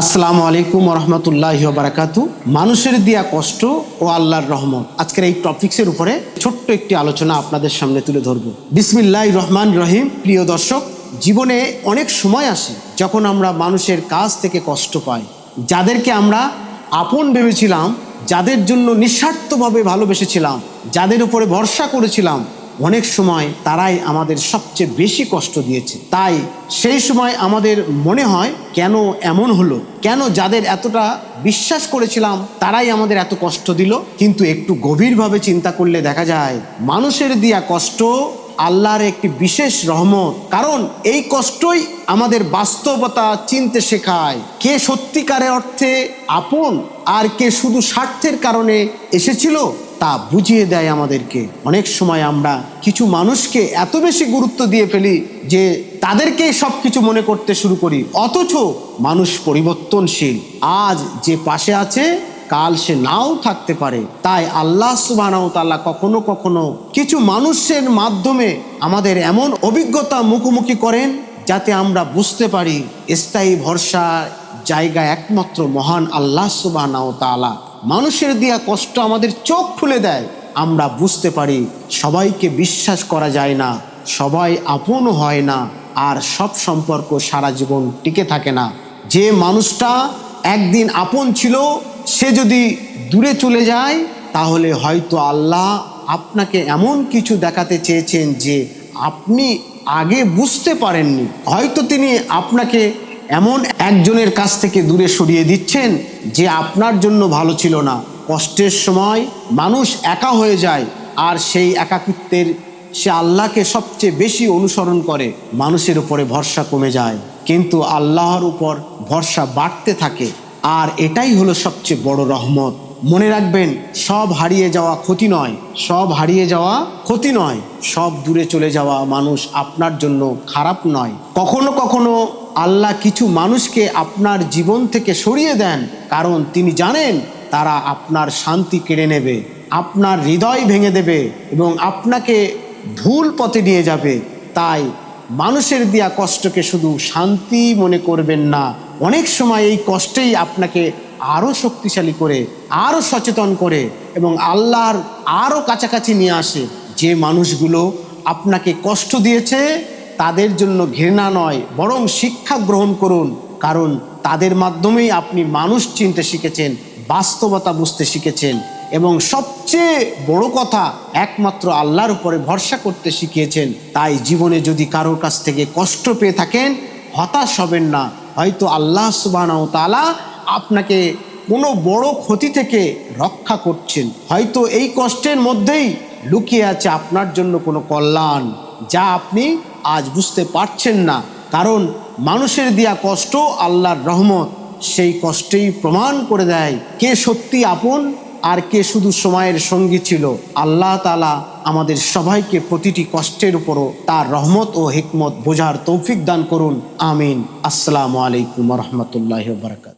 আসসালামু আলাইকুম রহমতুল্লাহি ওয়া বারাকাতু। মানুষের দিয়া কষ্ট ও আল্লাহর রহমত, আজকের এই টপিক্সের উপরে ছোট্ট একটি আলোচনা আপনাদের সামনে তুলে ধরব। বিসমিল্লাহির রহমানির রহিম। প্রিয় দর্শক, জীবনে অনেক সময় আসে যখন আমরা মানুষের কাছ থেকে কষ্ট পাই। যাদেরকে আমরা আপন ভেবেছিলাম, যাদের জন্য নিঃস্বার্থভাবে ভালোবেসেছিলাম, যাদের উপরে ভরসা করেছিলাম, অনেক সময় তারাই আমাদের সবচেয়ে বেশি কষ্ট দিয়েছে। তাই সেই সময় আমাদের মনে হয় কেন এমন হলো, কেন যাদের এতটা বিশ্বাস করেছিলাম তারাই আমাদের এত কষ্ট দিল। কিন্তু একটু গভীরভাবে চিন্তা করলে দেখা যায় মানুষের দেয়া কষ্ট আল্লাহর একটি বিশেষ রহমত। কারণ এই কষ্টই আমাদের বাস্তবতা চিনতে শেখায়, কে সত্যিকারের অর্থে আপন আর কে শুধু স্বার্থের কারণে এসেছিল তা বুঝিয়ে দেয় আমাদেরকে। অনেক সময় আমরা কিছু মানুষকে এত বেশি গুরুত্ব দিয়ে ফেলি যে তাদেরকে সব কিছু মনে করতে শুরু করি, অথচ মানুষ পরিবর্তনশীল। আজ যে পাশে আছে কাল সে নাও থাকতে পারে। তাই আল্লাহ সুবহানাহু ওয়া তাআলা কখনো কখনো কিছু মানুষের মাধ্যমে আমাদের এমন অভিজ্ঞতা মুখোমুখি করেন যাতে আমরা বুঝতে পারি স্থায়ী ভরসা জায়গা একমাত্র মহান আল্লাহ সুবহানাহু ওয়া তাআলা। মানুষের দেয়া কষ্ট আমাদের চোখ খুলে দেয়, আমরা বুঝতে পারি সবাইকে বিশ্বাস করা যায় না, সবাই আপন হয় না, আর সব সম্পর্ক সারা জীবন টিকে থাকে না। যে মানুষটা একদিন আপন ছিল সে যদি দূরে চলে যায় তাহলে হয়তো আল্লাহ আপনাকে এমন কিছু দেখাতে চেয়েছেন যে আপনি আগে বুঝতে পারেননি। হয়তো তিনি আপনাকে এমন একজনের কাছ থেকে দূরে সরিয়ে দিচ্ছেন যে আপনার জন্য ভালো ছিল না। কষ্টের সময় মানুষ একা হয়ে যায়, আর সেই একাকিত্বের সে আল্লাহকে সবচেয়ে বেশি অনুসরণ করে। মানুষের উপরে ভরসা কমে যায়, কিন্তু আল্লাহর উপর ভরসা বাড়তে থাকে, আর এটাই হলো সবচেয়ে বড় রহমত। মনে রাখবেন, সব হারিয়ে যাওয়া ক্ষতি নয়, সব হারিয়ে যাওয়া ক্ষতি নয়, সব দূরে চলে যাওয়া মানুষ আপনার জন্য খারাপ নয়। কখনো কখনো আল্লাহ কিছু মানুষকে আপনার জীবন থেকে সরিয়ে দেন, কারণ তিনি জানেন তারা আপনার শান্তি কেড়ে নেবে, আপনার হৃদয় ভেঙে দেবে এবং আপনাকে ভুল পথে নিয়ে যাবে। তাই মানুষের দেয়া কষ্টকে শুধু শান্তি মনে করবেন না, অনেক সময় এই কষ্টেই আপনাকে আরও শক্তিশালী করে, আরও সচেতন করে এবং আল্লাহর আরও কাছাকাছি নিয়ে আসে। যে মানুষগুলো আপনাকে কষ্ট দিয়েছে তাদের জন্য ঘৃণা নয়, বরং শিক্ষা গ্রহণ করুন, কারণ তাদের মাধ্যমেই আপনি মানুষ চিনতে শিখেছেন, বাস্তবতা বুঝতে শিখেছেন এবং সবচেয়ে বড় কথা একমাত্র আল্লাহর উপরে ভরসা করতে শিখিয়েছেন। তাই জীবনে যদি কারোর কাছ থেকে কষ্ট পেয়ে থাকেন, হতাশ হবেন না। হয়তো আল্লাহ সুবহানাহু ওয়া তাআলা আপনাকে কোনো বড় ক্ষতি থেকে রক্ষা করছেন। হয়তো এই কষ্টের মধ্যেই লুকিয়ে আছে আপনার জন্য কোনো কল্যাণ, যা আপনি আজ বুঝতে পারছেন না। কারণ মানুষের দেয়া কষ্ট আল্লাহর রহমত, সেই কষ্টেই প্রমাণ করে দেয় কে সত্যি আপন আর কে শুধু সময়ের সঙ্গী ছিল। আল্লাহ তাআলা আমাদের সবাইকে প্রতিটি কষ্টের উপরও তার রহমত ও হিকমত বোঝার তৌফিক দান করুন। আমিন। আসসালামু আলাইকুম রহমতুল্লাহি ওয়া বারাকাতুহু।